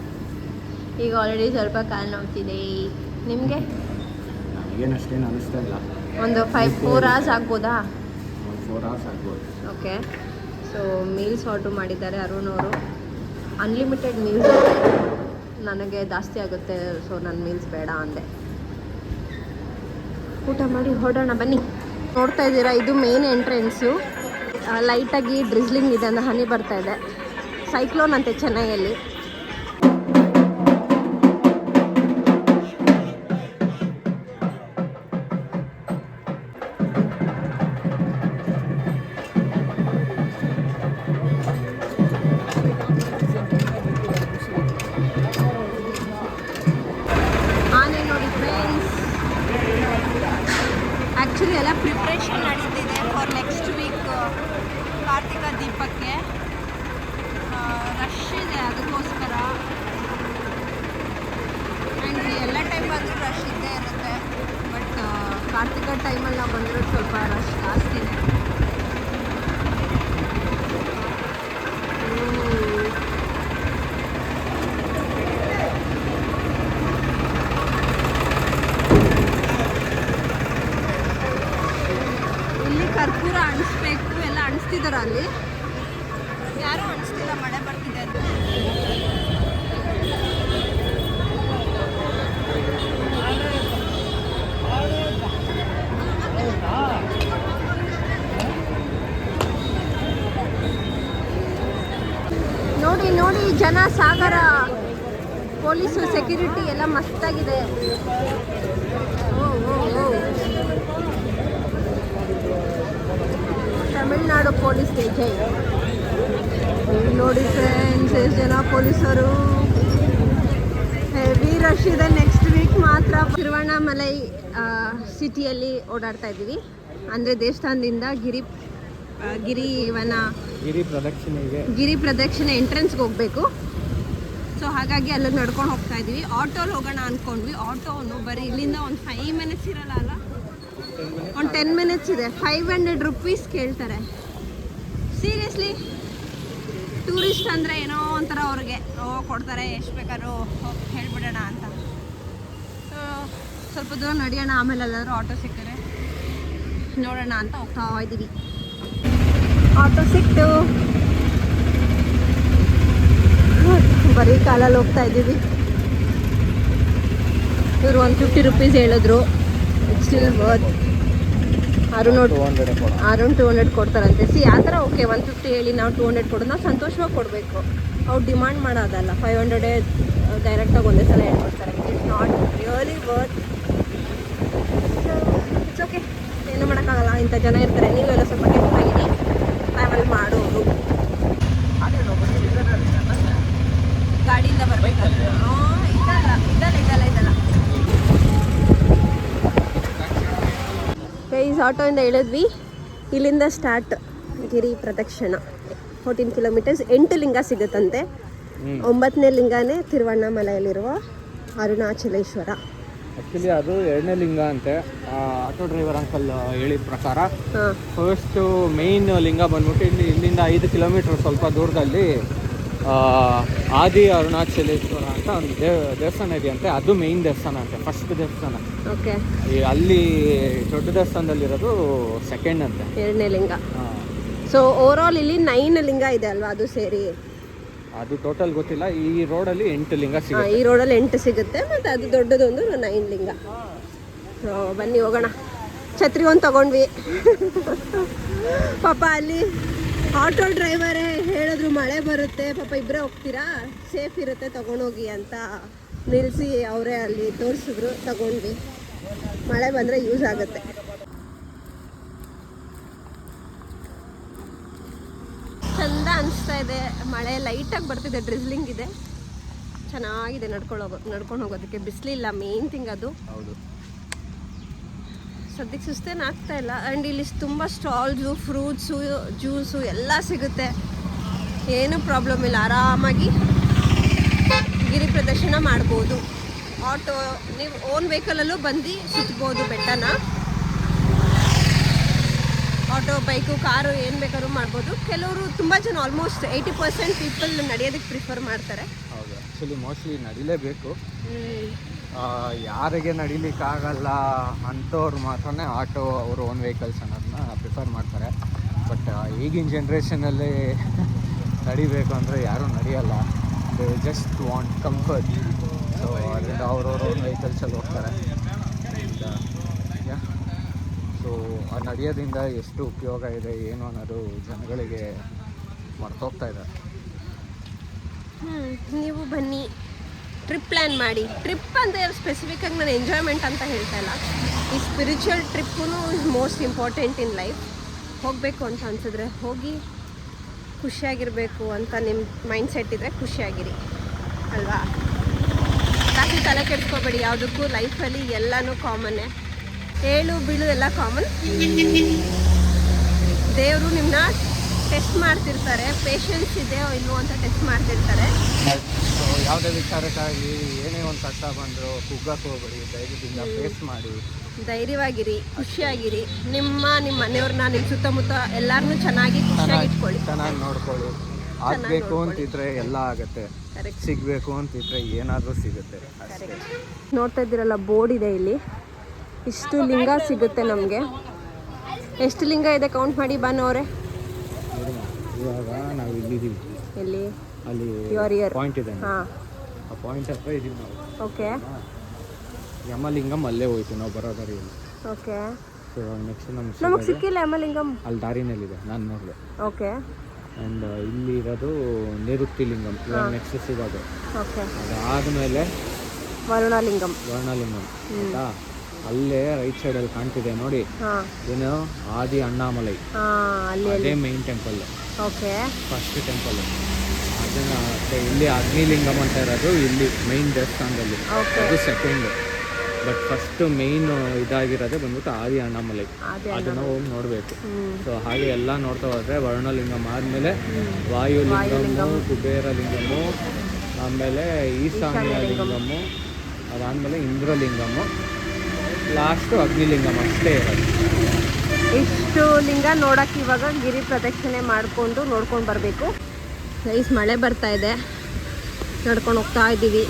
ಈಗ ಆಲ್ರೆಡಿ ಸ್ವಲ್ಪ ಕಾಲು ನೋಡ್ತಿದೆ. ನಿಮಗೆ? ನನಗೇನಷ್ಟೇನು ಅನಿಸ್ತಾ ಇಲ್ಲ. ಒಂದು 4 hours ಆಗ್ಬೋದಾ? ಒಂದು 4 hours ಆಗ್ಬೋದು. ಓಕೆ. ಸೊ ಮೀಲ್ಸ್ ಆರ್ಡ್ರ್ ಮಾಡಿದ್ದಾರೆ ಅರುಣ್ ಅವರು. ಅನ್ಲಿಮಿಟೆಡ್ ಮೀಲ್ಸ್ ನನಗೆ ಜಾಸ್ತಿ ಆಗುತ್ತೆ, ಸೊ ನನ್ನ ಮೀಲ್ಸ್ ಬೇಡ ಅಂದೆ. ಊಟ ಮಾಡಿ ಹೊರಡೋಣ ಬನ್ನಿ. ನೋಡ್ತಾ ಇದ್ದೀರಾ, ಇದು ಮೇನ್ ಎಂಟ್ರೆನ್ಸು. ಲೈಟಾಗಿ ಡ್ರಿಸ್ಲಿಂಗ್ ಇದೆ ಅಂದರೆ ಹನಿ ಬರ್ತಾ ಇದೆ. ಸೈಕ್ಲೋನ್ ಅಂತೆ ಚೆನ್ನೈಯಲ್ಲಿ. ಆನೆ ನೋಡಿ ಫ್ರೆಂಡ್ಸ್, ಆ್ಯಕ್ಚುಲಿ ಎಲ್ಲ ಪ್ರಿಪ್ರೇಷನ್ ನಡೀತಿದೆ ಫಾರ್ ನೆಕ್ಸ್ಟ್ ವೀಕ್ ಕಾರ್ತಿಕ ದೀಪಕ್ಕೆ. ರಶ್ ಇದೆ ಅದಕ್ಕೋಸ್ಕರ. ಆ್ಯಂಡ್ ಎಲ್ಲ ಟೈಮ್ ಬಂದರೂ ರಶ್ ಇದ್ದೇ ಇರುತ್ತೆ. ಬಟ್ ಕಾರ್ತಿಕ ಟೈಮಲ್ಲಿ ನಾವು ಬಂದಿರೋದು ಸ್ವಲ್ಪ ರಶ್ ಜಾಸ್ತಿ ಇದೆ. ಇಲ್ಲಿ ಕರ್ಪೂರ ಅಣಿಸ್ಬೇಕು, ಎಲ್ಲ ಅಣಿಸ್ತಿದಾರ ಅಲ್ಲಿ. ಯಾರೂ ಅನಿಸ್ತಿಲ್ಲ, ಮಳೆ ಬರ್ತಿದೆ ಅಂತ. ನೋಡಿ ನೋಡಿ ಜನ ಸಾಗರ. ಪೊಲೀಸು ಸೆಕ್ಯೂರಿಟಿ ಎಲ್ಲ ಮಸ್ತಾಗಿದೆ. ತಮಿಳ್ನಾಡು ಪೊಲೀಸ್ಗೆ ಜೈ. ನೋಡಿ ಫ್ರೆಂಡ್ಸ್, ಎಷ್ಟು ಜನ ಪೊಲೀಸರು. ಹೆವಿ ರಶ್ ಇದೆ. ನೆಕ್ಸ್ಟ್ ವೀಕ್ ಮಾತ್ರ ತಿರುವಣ್ಣಾಮಲೈ ಸಿಟಿಯಲ್ಲಿ ಓಡಾಡ್ತಾ ಇದ್ದೀವಿ. ಅಂದರೆ ದೇವಸ್ಥಾನದಿಂದ ಗಿರಿ ಪ್ರದಕ್ಷಿಣೆ ಎಂಟ್ರೆನ್ಸ್ಗೆ ಹೋಗಬೇಕು. ಸೊ ಹಾಗಾಗಿ ಅಲ್ಲಿಗೆ ನಡ್ಕೊಂಡು ಹೋಗ್ತಾ ಇದ್ದೀವಿ. ಆಟೋಲ್ಲಿ ಹೋಗೋಣ ಅಂದ್ಕೊಂಡ್ವಿ. ಆಟೋನು ಬರೀ ಇಲ್ಲಿಂದ ಒಂದು 5 minutes ಇರಲ್ಲ ಅಲ್ಲ, ಒಂದು 10 minutes ಇದೆ. 500 rupees ಕೇಳ್ತಾರೆ. ಸೀರಿಯಸ್ಲಿ, ಟೂರಿಸ್ಟ್ ಅಂದರೆ ಏನೋ ಒಂಥರ ಅವ್ರಿಗೆ ಕೊಡ್ತಾರೆ, ಎಷ್ಟು ಬೇಕಾದ್ರೂ ಹೇಳ್ಬಿಡೋಣ ಅಂತ. ಸ್ವಲ್ಪ ದೂರ ನಡೆಯೋಣ, ಆಮೇಲೆ ಎಲ್ಲಾದರೂ ಆಟೋ ಸಿಕ್ಕರೆ ನೋಡೋಣ ಅಂತ ಹೋಗ್ತಾ ಇದ್ದೀವಿ. ಆಟೋ ಸಿಕ್ತು, ಬರೀ ಕಾಲಲ್ಲಿ ಹೋಗ್ತಾ ಇದ್ದೀವಿ. ಇವರು 150 rupees ಹೇಳಿದ್ರು. It's still worth. ಅರುಣ್ 200 ಕೊಡ್ತಾರಂತೆ. ಆ ಥರ ಓಕೆ, 150 ಹೇಳಿ ನಾವು 200 ಕೊಡೋದು, ನಾವು ಸಂತೋಷವಾಗಿ ಕೊಡಬೇಕು. ಅವ್ರು ಡಿಮಾಂಡ್ ಮಾಡೋದಲ್ಲ. 500 ಡೈರೆಕ್ಟಾಗಿ ಒಂದೇ ಸಲ ಹೇಳ್ಕೊಡ್ತಾರೆ. It's not really worth. It's okay, ಏನು ಮಾಡೋಕ್ಕಾಗಲ್ಲ, ಇಂಥ ಜನ ಇರ್ತಾರೆ. ನೀವೆಲ್ಲ ಸ್ವಲ್ಪ ಕೇರ್ಫುಲ್ ಆಗಿರಿ, ಟ್ರಾವೆಲ್ ಮಾಡೋರು. ಗಾಡಿಯಿಂದ ಬರಬೇಕಲ್ಲ. ಇದಲ್ಲ ಗೈಸ್, ಆಟೋಯಿಂದ ಇಳಿದ್ವಿ. ಇಲ್ಲಿಂದ ಸ್ಟಾರ್ಟ್ ಗಿರಿ ಪ್ರದಕ್ಷಿಣ. 14 kilometers. 8 ಲಿಂಗ ಸಿಗುತ್ತಂತೆ. 9ನೇ ಲಿಂಗನೇ ತಿರುವಣ್ಣಾಮಲೆಯಲ್ಲಿರುವ ಅರುಣಾಚಲೇಶ್ವರ. ಆ್ಯಕ್ಚುಲಿ ಅದು 2ನೇ ಲಿಂಗ ಅಂತೆ. ಆಟೋ ಡ್ರೈವರ್ ಅಂಕಲ್ ಹೇಳಿದ ಪ್ರಕಾರ ಫಸ್ಟು ಮೇಯ್ನ್ ಲಿಂಗ ಬಂದ್ಬಿಟ್ಟು ಇಲ್ಲಿಂದ 5 kilometers ಸ್ವಲ್ಪ ದೂರದಲ್ಲಿ ಆದಿ ಅರುಣಾಚಲೇಶ್ವರ ಅಂತ ಒಂದು ದೇವಸ್ಥಾನ ಇದೆಯಂತೆ. ಅದು ಮೇಯ್ನ್ ದೇವಸ್ಥಾನ ಅಂತೆ, ಫಸ್ಟ್ ದೇವಸ್ಥಾನ. ಓಕೆ. ಅಲ್ಲಿ ದೊಡ್ಡ ದೇವಸ್ಥಾನದಲ್ಲಿರೋದು ಸೆಕೆಂಡ್ ಅಂತೆ, 2ನೇ ಲಿಂಗ. ಸೊ ಓವರಾಲ್ ಇಲ್ಲಿ 9 ಲಿಂಗ ಇದೆ ಅಲ್ವಾ, ಅದು ಸೇರಿ? ಅದು ಟೋಟಲ್ ಗೊತ್ತಿಲ್ಲ. ಈ ರೋಡಲ್ಲಿ 8 ಲಿಂಗ ಸಿಗುತ್ತೆ. ಈ ರೋಡಲ್ಲಿ 8 ಸಿಗುತ್ತೆ, ಮತ್ತು ಅದು ದೊಡ್ಡದೊಂದು 9 ಲಿಂಗ. ಸೊ ಬನ್ನಿ ಹೋಗೋಣ. ಛತ್ರಿ ಒಂದು ತಗೊಂಡ್ವಿ. ಪಾಪ ಅಲ್ಲಿ ಆಟೋ ಡ್ರೈವರೇ ಹೇಳಿದ್ರು ಮಳೆ ಬರುತ್ತೆ, ಪಾಪ ಇಬ್ಬರೇ ಹೋಗ್ತೀರಾ, ಸೇಫ್ ಇರುತ್ತೆ ತಗೊಂಡೋಗಿ ಅಂತ ನಿಲ್ಲಿಸಿ ಅವರೇ ಅಲ್ಲಿ ತೋರಿಸಿದ್ರು. ತಗೊಂಡ್ವಿ. ಮಳೆ ಬಂದರೆ ಯೂಸ್ ಆಗುತ್ತೆ. ಚಂದ ಅನಿಸ್ತಾ ಇದೆ. ಮಳೆ ಲೈಟಾಗಿ ಬರ್ತಿದೆ, ಡ್ರಿಸ್ಲಿಂಗ್ ಇದೆ. ಚೆನ್ನಾಗಿದೆ ನಡ್ಕೊಂಡು ಹೋಗೋದಕ್ಕೆ. ಬಿಸಿಲಿಲ್ಲ, ಮೇನ್ ಥಿಂಗ್ ಅದು. ಹೌದು, ಸದ್ಯಕ್ಕೆ ಸುಸ್ತೇನು ಆಗ್ತಾ ಇಲ್ಲ. ಆ್ಯಂಡ್ ಇಲ್ಲಿ ತುಂಬ ಸ್ಟಾಲ್ಸು, ಫ್ರೂಟ್ಸು, ಜ್ಯೂಸು ಎಲ್ಲ ಸಿಗುತ್ತೆ. ಏನೂ ಪ್ರಾಬ್ಲಮ್ ಇಲ್ಲ, ಆರಾಮಾಗಿ ಗಿರಿ ಪ್ರದರ್ಶನ ಮಾಡ್ಬೋದು. ಆಟೋ, ನೀವು ಓನ್ ವೆಹಿಕಲಲ್ಲೂ ಬಂದು ಸುತ್ಬೋದು ಬೆಟ್ಟನ. ಆಟೋ, ಬೈಕು, ಕಾರು ಏನು ಬೇಕಾದ್ರೂ ಮಾಡ್ಬೋದು. ಕೆಲವರು ತುಂಬ ಜನ, ಆಲ್ಮೋಸ್ಟ್ 80% ಪೀಪಲ್ ನಡೆಯೋದಕ್ಕೆ ಪ್ರಿಫರ್ ಮಾಡ್ತಾರೆ. ಹೌದು. ಆ್ಯಕ್ಚುಲಿ ಮೋಸ್ಟ್ಲಿ ನಡಿಲೇಬೇಕು. ಯಾರಿಗೆ ನಡಿಲಿಕ್ಕಾಗಲ್ಲ ಅಂಥವ್ರು ಮಾತ್ರನೇ ಆಟೋ, ಅವರು ಓನ್ ವೆಹಿಕಲ್ಸ್ ಅನ್ನೋದನ್ನ ಪ್ರಿಫರ್ ಮಾಡ್ತಾರೆ. ಬಟ್ ಈಗಿನ ಜನ್ರೇಷನಲ್ಲಿ ನಡಿಬೇಕು ಅಂದರೆ ಯಾರೂ ನಡೆಯಲ್ಲ. They just want comfort. So ಅದರಿಂದ ಅವ್ರವ್ರ ಓನ್ ವೆಹಿಕಲ್ಸಲ್ಲಿ ಹೋಗ್ತಾರೆ. ಸೊ ಆ ನಡೆಯೋದ್ರಿಂದ ಎಷ್ಟು ಉಪಯೋಗ ಇದೆ ಏನು ಅನ್ನೋದು ಜನಗಳಿಗೆ ಮರ್ತೋಗ್ತಾ ಇದೆ. ನೀವು ಬನ್ನಿ, ಟ್ರಿಪ್ ಪ್ಲ್ಯಾನ್ ಮಾಡಿ. ಟ್ರಿಪ್ ಅಂದರೆ ಸ್ಪೆಸಿಫಿಕ್ಕಾಗಿ ನಾನು ಎಂಜಾಯ್ಮೆಂಟ್ ಅಂತ ಹೇಳ್ತಾ ಇಲ್ಲ. ಈ spiritual trip is most important in life. ಹೋಗಬೇಕು ಅಂತ ಅನಿಸಿದ್ರೆ ಹೋಗಿ, ಖುಷಿಯಾಗಿರಬೇಕು ಅಂತ ನಿಮ್ಮ ಮೈಂಡ್ ಸೆಟ್ ಇದ್ದರೆ ಖುಷಿಯಾಗಿರಿ ಅಲ್ವಾ. ಜಾಸ್ತಿ ತಲೆ ಕೆಡ್ಸ್ಕೊಬೇಡಿ ಯಾವುದಕ್ಕೂ. ಲೈಫಲ್ಲಿ ಎಲ್ಲನೂ ಕಾಮನ್ನೇ, ಏಳು ಬೀಳು ಎಲ್ಲ ಕಾಮನ್. ದೇವರು ನಿಮ್ಮನ್ನ ಟೆಸ್ಟ್ ಮಾಡ್ತಿರ್ತಾರೆ, ಪೇಷನ್ಸ್ ಇದೆಯೋ ಇಲ್ವೋ ಅಂತ ಟೆಸ್ಟ್ ಮಾಡ್ತಿರ್ತಾರೆ. ಯಾವುದೇ ವಿಚಾರಕ್ಕಾಗಿ ಏನೇ ಒಂದು ಕಷ್ಟ ಬಂದರೂ ಕುಗ್ಗಕ್ಕೆ ಹೋಗ್ಬೇಡಿ, ಧೈರ್ಯದಿಂದ ಫೇಸ್ ಮಾಡಿ, ಧೈರ್ಯವಾಗಿರಿ, ಖುಷಿಯಾಗಿರಿ. ನಿಮ್ಮ ಮನೆಯವ್ರನ್ನ, ನಿಮ್ಮ ಸುತ್ತಮುತ್ತ ಎಲ್ಲರನ್ನೂ ಚೆನ್ನಾಗಿ ಖುಷಿಯಾಗಿ ಇಟ್ಕೊಳ್ಳಿ, ಚೆನ್ನಾಗಿ ನೋಡ್ಕೊಳ್ಳಿ. ಆಗಬೇಕು ಅಂತಿದ್ರೆ ಎಲ್ಲ ಆಗುತ್ತೆ, ಸಿಗಬೇಕು ಅಂತಿದ್ರೆ ಏನಾದರೂ ಸಿಗುತ್ತೆ. ನೋಡ್ತಾ ಇದ್ದೀರಲ್ಲ, ಬೋರ್ಡ್ ಇದೆ ಇಲ್ಲಿ. ಇಷ್ಟು ಲಿಂಗ ಸಿಗುತ್ತೆ ನಮಗೆ. ಎಷ್ಟು ಲಿಂಗ ಇದೆ ಕೌಂಟ್ ಮಾಡಿ ಬಾನವ್ರೆ. ಇವಾಗ ನಾವು ಇಲ್ಲಿದ್ದೀವಿ, ಎಲ್ಲಿ? ಅಲ್ಲಿ ಪಾಯಿಂಟ್ ಇದೆ. ಹಾಂ, ಆ ಪಾಯಿಂಟ್ ಹತ್ರ ಇದ್ದೀವಿ ನಾವು. ಓಕೆ. ಯಮಲಿಂಗಂ ಅಲ್ಲೇ ಹೋಯ್ತು ನಾವು ಬರೋ ದಾರಿಯಲ್ಲಿ. ಓಕೆ. ಸೊ ನೆಕ್ಸ್ಟ್ ನಮಗೆ ಸಿಕ್ಕಿಲ್ಲ ಯಮಲಿಂಗಂ. ಅಲ್ಲಿ ದಾರಿನಲ್ಲಿದೆ, ನಾನು ನೋಡಿದೆ. ಓಕೆ. ಆ್ಯಂಡ್ ಇಲ್ಲಿ ಇರೋದು ನಿರುಕ್ತಿ ಲಿಂಗಂ, ಇವಾಗ ನೆಕ್ಸ್ಟ್ ಸಿಗೋದು. ಓಕೆ. ಅದಾದಮೇಲೆ ವರುಣಲಿಂಗಂ. ಆಯಿತಾ, ಅಲ್ಲೇ ರೈಟ್ ಸೈಡಲ್ಲಿ ಕಾಣ್ತಿದೆ ನೋಡಿ, ಏನು ಆದಿ ಅಣ್ಣಾಮಲೈ, ಅದೇ main temple. Okay. First temple ಅದನ್ನು. ಇಲ್ಲಿ ಅಗ್ನಿಲಿಂಗಂ ಅಂತ ಇರೋದು ಇಲ್ಲಿ ಮೈನ್ ದೇವಸ್ಥಾನದಲ್ಲಿ, ಅದು ಸೆಕೆಂಡ್. ಬಟ್ ಫಸ್ಟ್ ಮೈನ್ ಇದಾಗಿರೋದೇ ಬಂದ್ಬಿಟ್ಟು ಆದಿ ಅಣ್ಣಾಮಲೈ, ಅದನ್ನು ಹೋಗಿ ನೋಡಬೇಕು. ಸೊ ಹಾಗೆ ಎಲ್ಲ ನೋಡ್ತಾ ಹೋದರೆ ವರುಣಲಿಂಗಂ ಆದಮೇಲೆ ವಾಯುಲಿಂಗಮ್ಮು, ಕುಬೇರಲಿಂಗಮ್ಮು, ಆಮೇಲೆ ಈಶಾನ್ಯ ಲಿಂಗಮ್ಮು, ಅದಾದಮೇಲೆ ಇಂದ್ರಲಿಂಗಮ್ಮು, ಲಾಸ್ಟು ಅಗ್ನಿಲಿಂಗಮ್ ಅಷ್ಟೇ ಇರೋದು. ಇಷ್ಟು ಲಿಂಗ ನೋಡೋಕ್ಕೆ ಇವಾಗ ಗಿರಿ ಪ್ರದಕ್ಷಿಣೆ ಮಾಡಿಕೊಂಡು ನೋಡ್ಕೊಂಡು ಬರಬೇಕು. ಗೈಸ್, ಮಳೆ ಬರ್ತಾ ಇದೆ, ನಡ್ಕೊಂಡು ಹೋಗ್ತಾ ಇದ್ದೀವಿ.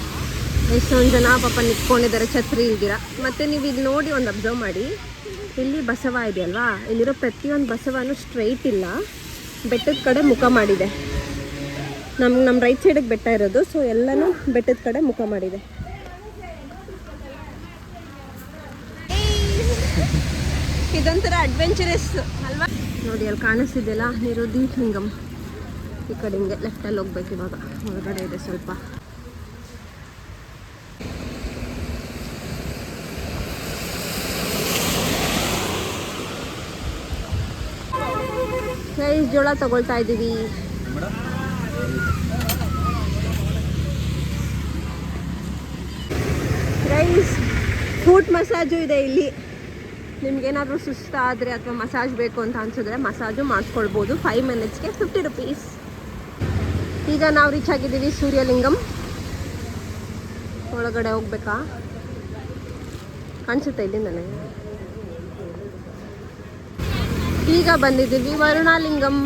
ಎಷ್ಟೊಂದು ಜನ ಪಾಪ ನಿಂತ್ಕೊಂಡಿದ್ದಾರೆ ಛತ್ರಿ ಇಲ್ದಿರ. ಮತ್ತು ನೀವು ಇಲ್ಲಿ ನೋಡಿ ಒಂದು ಅಬ್ಸರ್ವ್ ಮಾಡಿ, ಇಲ್ಲಿ ಬಸವ ಇದೆಯಲ್ವಾ, ಇಲ್ಲಿರೋ ಪ್ರತಿಯೊಂದು ಬಸವನೂ ಸ್ಟ್ರೈಟ್ ಇಲ್ಲ, ಬೆಟ್ಟದ ಕಡೆ ಮುಖ ಮಾಡಿದೆ. ನಮ್ಮ ರೈಟ್ ಸೈಡಿಗೆ ಬೆಟ್ಟ ಇರೋದು, ಸೊ ಎಲ್ಲನೂ ಬೆಟ್ಟದ ಕಡೆ ಮುಖ ಮಾಡಿದೆ. ಇದೊಂಥರ ಅಡ್ವೆಂಚರಸ್ ಅಲ್ವಾ. ನೋಡಿ ಅಲ್ಲಿ ಕಾಣಿಸ್ತಿದೆಯಲ್ಲ ನಿರುದ್ಧಿ ಲಿಂಗಂ. ಈ ಕಡೆ ಹಿಂಗೆ ಲೆಫ್ಟಲ್ಲಿ ಹೋಗ್ಬೇಕು. ಇವಾಗ ಹೊರಗಡೆ ಇದೆ ಸ್ವಲ್ಪ. ಗೈಸ್, ಜೋಳ ತಗೊಳ್ತಾ ಇದ್ದೀವಿ. ಗೈಸ್, ಫುಟ್ ಮಸಾಜು ಇದೆ ಇಲ್ಲಿ. ನಿಮ್ಗೇನಾದರೂ ಸುಸ್ತಾದರೆ ಅಥವಾ ಮಸಾಜ್ ಬೇಕು ಅಂತ ಅನ್ಸಿದ್ರೆ ಮಸಾಜು ಮಾಡಿಸ್ಕೊಳ್ಬೋದು. 5 ಮಿನಿಟ್ಸ್ಗೆ 50 ರುಪೀಸ್. ಈಗ ನಾವು ರೀಚ್ ಆಗಿದ್ದೀವಿ ಸೂರ್ಯಲಿಂಗಂ. ಒಳಗಡೆ ಹೋಗ್ಬೇಕಾ ಕಾಣಿಸುತ್ತೆ ಇಲ್ಲಿ ನನಗೆ. ಈಗ ಬಂದಿದ್ದೀವಿ ವರುಣಲಿಂಗಂ.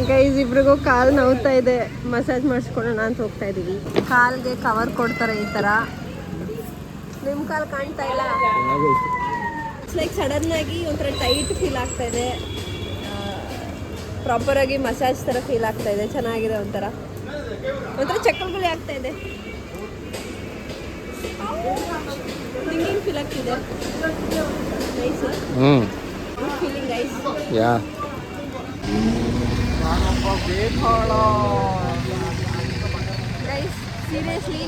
ಗೈಸ್, ಇಬ್ರಿಗೂ ಕಾಲು ನೋವ್ತಾ ಇದೆ, ಮಸಾಜ್ ಮಾಡಿಸ್ಕೊಳ್ಳೋಣ ಅಂತ ಹೋಗ್ತಾ ಇದ್ದೀವಿ. ಕಾಲ್ಗೆ ಕವರ್ ಕೊಡ್ತಾರೆ ಈ ಥರ. ನಿಮ್ಮ ಕಾಲು ಕಾಣ್ತಾ ಇಲ್ಲ. ಇಟ್ಸ್ ಲೈಕ್ ಸಡನ್ ಆಗಿ ಒಂಥರ ಟೈಟ್ ಫೀಲ್ ಆಗ್ತಾ ಇದೆ. ಪ್ರಾಪರಾಗಿ ಮಸಾಜ್ ಥರ ಫೀಲ್ ಆಗ್ತಾ ಇದೆ. ಚೆನ್ನಾಗಿದೆ, ಒಂಥರ ಚಕ್ಕಲ್ಗುಳಿ ಆಗ್ತಾ ಇದೆ. ನಿಂಗೆ ಫೀಲ್ ಆಗ್ತಿದೆ? Nice. Good feeling guys. Yeah. Guys, seriously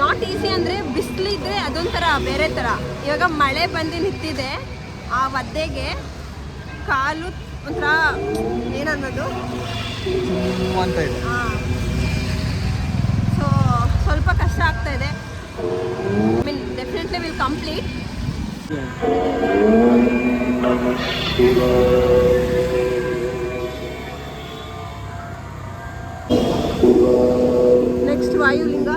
not easy ಅಂದರೆ ಬಿಸಿಲಿದ್ರೆ ಅದೊಂಥರ ಬೇರೆ ಥರ. ಇವಾಗ ಮಳೆ ಬಂದು ನಿಂತಿದೆ, ಆ ಒದ್ದೆಗೆ ಕಾಲು ಒಂಥರ ಏನನ್ನೋದು ಅಂತ ಇದೆ. ಸೊ ಸ್ವಲ್ಪ ಕಷ್ಟ ಆಗ್ತಾ ಇದೆ. I mean definitely will complete. Next ವಾಯುಲಿಂಗ.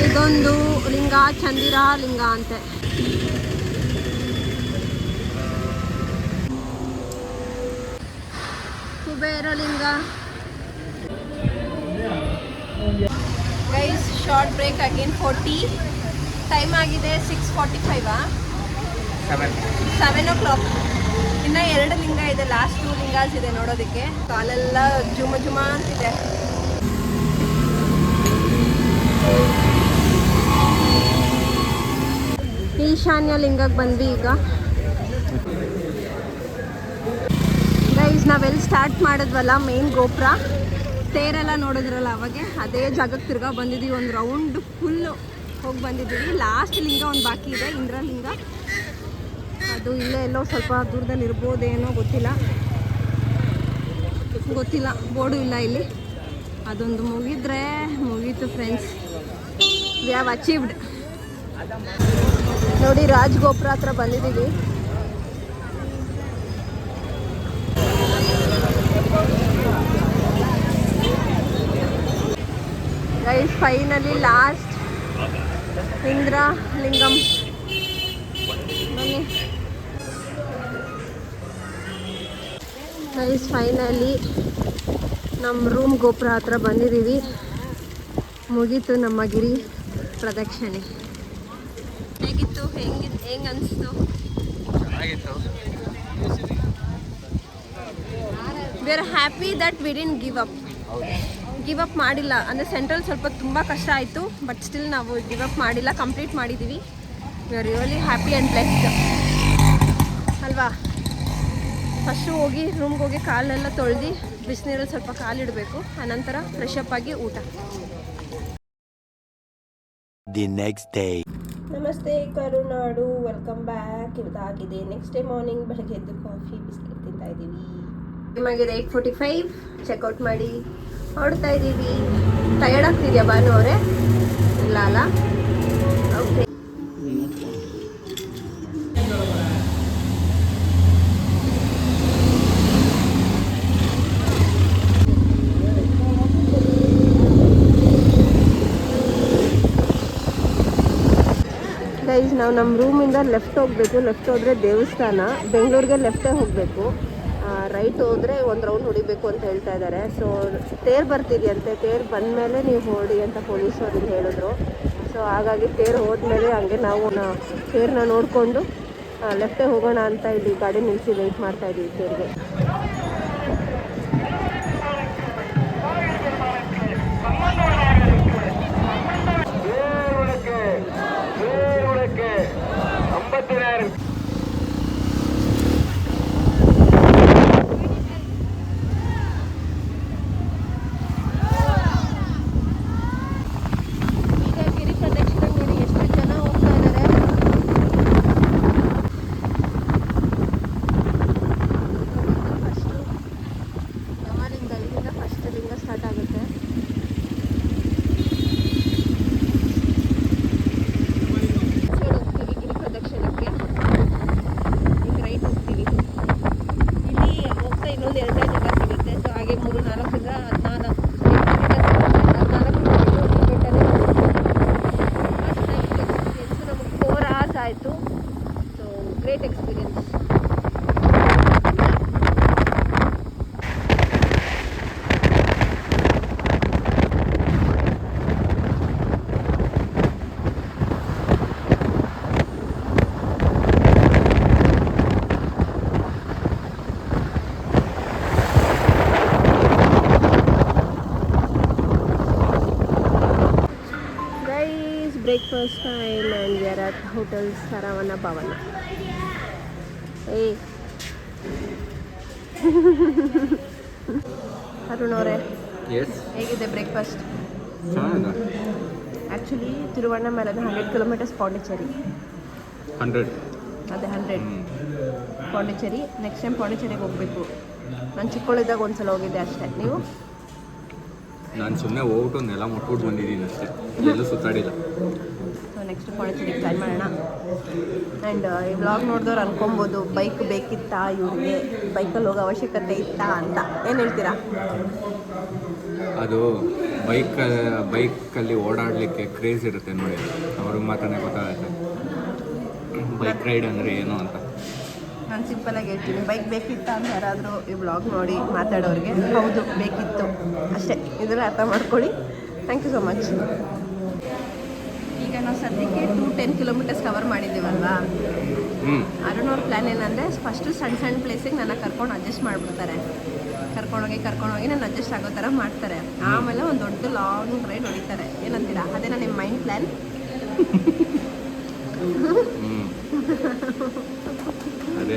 ಇದೊಂದು ಲಿಂಗ ಚಂದಿರ ಲಿಂಗ ಅಂತೆ. ಕುಬೇರಲಿಂಗ. Guys short break again 40. Time ಆಗಿದೆ 6:45. 7 o'clock. ಇನ್ನು 2 ಲಿಂಗ ಇದೆ, ಲಾಸ್ಟ್ 2 ಲಿಂಗಾಸ್ ಇದೆ ನೋಡೋದಕ್ಕೆ. ಕಾಲೆಲ್ಲ ಜುಮ ಜುಮ ಅಂತಿದೆ. ಈಶಾನ್ಯ ಲಿಂಗಕ್ಕೆ ಬಂದ್ವಿ ಈಗ. ಗೈಸ್ ನಾವೆಲ್ಲಿ ಸ್ಟಾರ್ಟ್ ಮಾಡಿದ್ವಲ್ಲ ಮೇನ್ ಗೋಪುರ, ತೇರೆಲ್ಲ ನೋಡಿದ್ರಲ್ಲ ಅವಾಗೆ, ಅದೇ ಜಾಗಕ್ಕೆ ತಿರ್ಗಾ ಬಂದಿದ್ದೀವಿ. ಒಂದು ರೌಂಡ್ ಫುಲ್ಲು ಹೋಗಿ ಬಂದಿದ್ದೀವಿ. ಲಾಸ್ಟ್ ಲಿಂಗ ಒಂದು ಬಾಕಿ ಇದೆ, ಇಂದ್ರಲಿಂಗ. ಅದು ಇಲ್ಲೇ ಎಲ್ಲೋ ಸ್ವಲ್ಪ ದೂರದಲ್ಲಿ ಇರ್ಬೋದೇನೋ ಗೊತ್ತಿಲ್ಲ, ಬೋರ್ಡು ಇಲ್ಲ ಇಲ್ಲಿ. ಅದೊಂದು ಮುಗಿದ್ರೆ ಮುಗೀತು ಫ್ರೆಂಡ್ಸ್, ವಿ ಹ್ಯಾವ್ ಅಚೀವ್ಡ್. ನೋಡಿ ರಾಜಗೋಪುರ ಹತ್ರ ಬಂದಿದ್ದೀವಿ. Guys finally last Indra Lingam. ಬನ್ನಿ ಗೈಸ್, ಫೈನಲಿ ನಮ್ಮ ರೂಮ್ ಗೋಪುರ ಹತ್ರ ಬಂದಿದ್ದೀವಿ. ಮುಗೀತು ನಮ್ಮ ಗಿರಿ ಪ್ರದಕ್ಷಿಣೆ. ಹೇಗಿತ್ತು? ಹೆಂಗೆ ಅನಿಸ್ತು? We are happy that we didn't give up ಮಾಡಿಲ್ಲ. ಅಂದರೆ ಸೆಂಟ್ರಲ್ ಸ್ವಲ್ಪ ತುಂಬ ಕಷ್ಟ ಆಯಿತು, ಬಟ್ ಸ್ಟಿಲ್ ನಾವು ಗಿವ್ ಅಪ್ ಮಾಡಿಲ್ಲ, ಕಂಪ್ಲೀಟ್ ಮಾಡಿದ್ದೀವಿ. We are really happy and blessed ಅಲ್ವಾ? ಫಸ್ಟು ಹೋಗಿ ರೂಮ್ಗೆ ಹೋಗಿ ಕಾಲೆಲ್ಲ ತೊಳೆದು ಬಿಸಿನೀರಲ್ಲಿ ಸ್ವಲ್ಪ ಕಾಲಿಡಬೇಕು, ಆನಂತರ ಫ್ರೆಶ್ ಅಪ್ ಆಗಿ ಊಟ. The next day. ನಮಸ್ತೆ ಕರುನಾಡು, ವೆಲ್ಕಮ್ ಬ್ಯಾಕ್. ಇದಾಗಿದೆ ನೆಕ್ಸ್ಟ್ ಡೇ ಮಾರ್ನಿಂಗ್. ಬೆಳಗ್ಗೆ ಎದ್ದು ಕಾಫಿ ಬಿಸ್ಕೆಟ್ ತಿಂತಾ ಇದ್ದೀವಿ. ನಿಮಗಿದೆ 8:45. ಚೆಕ್ಔಟ್ ಮಾಡಿ ಹೊರಡ್ತಾ ಇದ್ದೀವಿ. ಟಯರ್ಡ್ ಆಗ್ತಿದೆಯಾ ಬಾನು ಅವರೇ? ಇಲ್ಲ ಅಲ್ಲ? ಓಕೆ. ಗೈಸ್ ನಾವು ನಮ್ಮ ರೂಮಿಂದ ಲೆಫ್ಟ್ ಹೋಗಬೇಕು. ಲೆಫ್ಟ್ ಹೋದರೆ ದೇವಸ್ಥಾನ. ಬೆಂಗಳೂರಿಗೆ ಲೆಫ್ಟೇ ಹೋಗಬೇಕು. ರೈಟ್ ಹೋದರೆ ಒಂದು ರೌಂಡ್ ಹೊಡಿಬೇಕು ಅಂತ ಹೇಳ್ತಾ ಇದ್ದಾರೆ. ಸೊ ತೇರು ಬರ್ತಿದೆಯಂತೆ, ತೇರು ಬಂದಮೇಲೆ ನೀವು ಹೊಡಿ ಅಂತ ಪೊಲೀಸರು ಹೇಳಿದ್ರು. ಸೊ ಹಾಗಾಗಿ ತೇರು ಹೋದ್ಮೇಲೆ ಹಂಗೆ ನಾವು ತೇರನ್ನ ನೋಡಿಕೊಂಡು ಲೆಫ್ಟೇ ಹೋಗೋಣ ಅಂತ ಇಲ್ಲಿ ಗಾಡಿ ನಿಲ್ಲಿಸಿ ವೆಯ್ಟ್ ಮಾಡ್ತಾ ಇದ್ದೀವಿ ತೇರಿಗೆ. ಆಯಿತು. So great experience. Breakfast time and we are at Hotel Saravana Bhavana. Hey. Arun ಅವರೇ, ಹೇಗಿದೆ breakfast? Actually Tiruvannamalai 100 kilometers Pondicherry. 100 ಅದೇ 100 ಪಾಂಡಿಚೇರಿ. ನೆಕ್ಸ್ಟ್ ಟೈಮ್ ಪಾಂಡಿಚೇರಿಗೆ ಹೋಗಬೇಕು. ನಾನು ಚಿಕ್ಕವಳಿದ್ದಾಗ ಒಂದ್ಸಲ ಹೋಗಿದ್ದೆ ಅಷ್ಟೇ. ನೀವು? ನಾನು ಸುಮ್ಮನೆ ಹೋಗ್ಬಿಟ್ಟು ನೆಲ ಮುಟ್ಬಿಟ್ಟು ಬಂದಿದ್ದೀನಿ ಅಷ್ಟೇ, ಎಲ್ಲೂ ಸುತ್ತಾಡಿಲ್ಲ. ಸೊ ನೆಕ್ಸ್ಟ್ ಪಾಂಡಿಚೇರಿಗೆ ಟ್ರೈ ಮಾಡೋಣ. ಆ್ಯಂಡ್ ಈ ವ್ಲಾಗ್ ನೋಡಿದವ್ರು ಅನ್ಕೊಬೋದು ಬೈಕ್ ಬೇಕಿತ್ತಾ ಇವ್ರಿಗೆ, ಬೈಕಲ್ಲಿ ಹೋಗೋ ಅವಶ್ಯಕತೆ ಇತ್ತಾ ಅಂತ. ಏನು ಹೇಳ್ತೀರಾ? ಅದು ಬೈಕಲ್ಲಿ ಓಡಾಡಲಿಕ್ಕೆ ಕ್ರೇಜ್ ಇರುತ್ತೆ ನೋಡಿ, ಅವ್ರಿಗೆ ಮಾತ್ರನೇ ಗೊತ್ತಾಗುತ್ತೆ ಬೈಕ್ ರೈಡ್ ಅಂದರೆ ಏನು ಅಂತ. ನಾನು ಸಿಂಪಲಾಗಿ ಹೇಳ್ತೀನಿ, ಬೈಕ್ ಬೇಕಿತ್ತಾ ಅಂತ ಯಾರಾದರೂ ಈ ವ್ಲಾಗ್ ನೋಡಿ ಮಾತಾಡೋರಿಗೆ ಹೌದು ಬೇಕಿತ್ತು ಅಷ್ಟೇ, ಇದನ್ನು ಅರ್ಥ ಮಾಡ್ಕೊಳ್ಳಿ. Thank you so much. ಈಗ ನಾವು ಸದ್ಯಕ್ಕೆ 10 ಕಿಲೋಮೀಟರ್ಸ್ ಕವರ್ ಮಾಡಿದ್ದೀವಲ್ವಾ. ಅರುಣ್ ಅವ್ರ ಪ್ಲ್ಯಾನ್ ಏನಂದರೆ ಫಸ್ಟು ಸಣ್ಣ ಪ್ಲೇಸಿಗೆ ನನ್ನ ಕರ್ಕೊಂಡು ಅಡ್ಜಸ್ಟ್ ಮಾಡಿಬಿಡ್ತಾರೆ. ಕರ್ಕೊಂಡೋಗಿ ನಾನು ಅಡ್ಜಸ್ಟ್ ಆಗೋ ಥರ ಮಾಡ್ತಾರೆ. ಆಮೇಲೆ ಒಂದು ದೊಡ್ಡ ಲಾಂಗ್ ರೈಡ್ ಹೊಡಿತಾರೆ. ಏನಂತೀರಾ? ಅದೇನಾ ನಿಮ್ಮ ಮೈಂಡ್ ಪ್ಲ್ಯಾನ್? ಅದೇ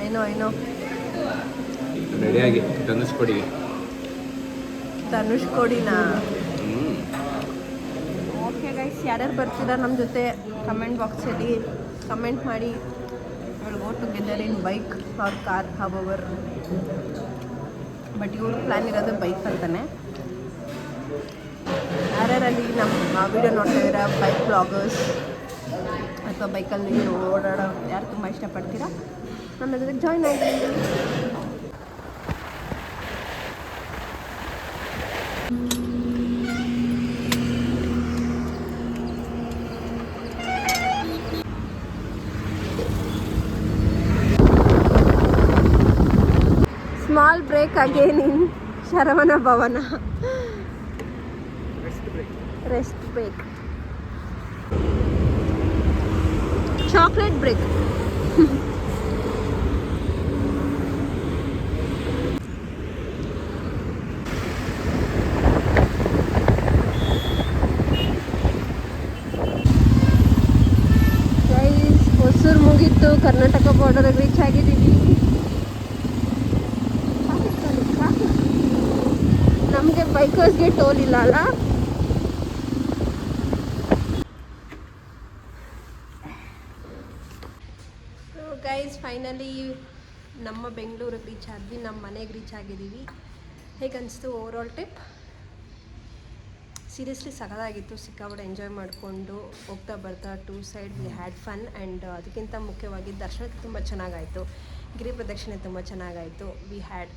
ಏನೋ ರೆಡಿಯಾಗಿ ಧನುಷ್ ಕೊಡಿನಾ? ಓಕೆ ಗೈಸ್, ಯಾರ್ಯಾರು ಬರ್ತೀರಾ ನಮ್ಮ ಜೊತೆ ಕಮೆಂಟ್ ಬಾಕ್ಸಲ್ಲಿ ಕಮೆಂಟ್ ಮಾಡಿ. Will go together in bike or car hour. But ಇವ್ರ ಪ್ಲ್ಯಾನ್ ಇರೋದು ಬೈಕ್ ಅಂತಾನೆ. ಯಾರ್ಯಾರಲ್ಲಿ ನಮ್ಮ ವಿಡಿಯೋ ನೋಡ್ತಾ ಇದ್ದೀರಾ ಬೈಕ್ ಬ್ಲಾಗರ್ಸ್ ಅಥವಾ ಬೈಕಲ್ಲಿ ಓಡಾಡೋ ಯಾರು ತುಂಬ ಇಷ್ಟಪಡ್ತೀರಾ ನನ್ನ ಜೊತೆ ಜಾಯ್ನ್ ಆಗಿ. Small break again in Saravana Bhavan. Rest break, chocolate break. Hosur ಮುಗೀತು, ಕರ್ನಾಟಕ ಬಾರ್ಡರ್ಗೆ ರೀಚ್ ಆಗಿದ್ದೀವಿ. ನಮಗೆ ಬೈಕರ್ಸ್ಗೆ ಟೋಲ್ ಇಲ್ಲ ಅಲ್ಲ. ಗೈಸ್ ಫೈನಲಿ ನಮ್ಮ ಬೆಂಗಳೂರಿಗೆ ರೀಚ್ ಆದ್ವಿ, ನಮ್ಮ ಮನೆಗೆ ರೀಚ್ ಆಗಿದ್ದೀವಿ. ಹೇಗನ್ನಿಸ್ತು ಓವರಾಲ್ ಟ್ರಿಪ್? ಸೀರಿಯಸ್ಲಿ ಸಖತ್ತಾಗಿತ್ತು. ಸಿಕ್ಕಾಪಟ್ಟೆ ಎಂಜಾಯ್ ಮಾಡಿಕೊಂಡು ಹೋಗ್ತಾ ಬರ್ತಾ 2 side we had fun. And ಅದಕ್ಕಿಂತ ಮುಖ್ಯವಾಗಿ ದರ್ಶನ ತುಂಬ ಚೆನ್ನಾಗಾಯಿತು, ಗಿರಿ ಪ್ರದಕ್ಷಿಣೆ ತುಂಬ ಚೆನ್ನಾಗಾಯಿತು. We had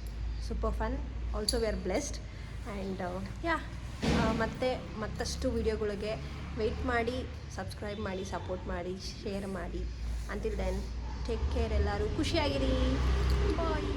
super fun. Also we are blessed. And ಮತ್ತಷ್ಟು ವೀಡಿಯೋಗಳಿಗೆ ವೆಯ್ಟ್ ಮಾಡಿ, ಸಬ್ಸ್ಕ್ರೈಬ್ ಮಾಡಿ, ಸಪೋರ್ಟ್ ಮಾಡಿ, ಶೇರ್ ಮಾಡಿ. Until then take care. ಎಲ್ಲರೂ ಖುಷಿಯಾಗಿರಿ. ಬಾಯ್.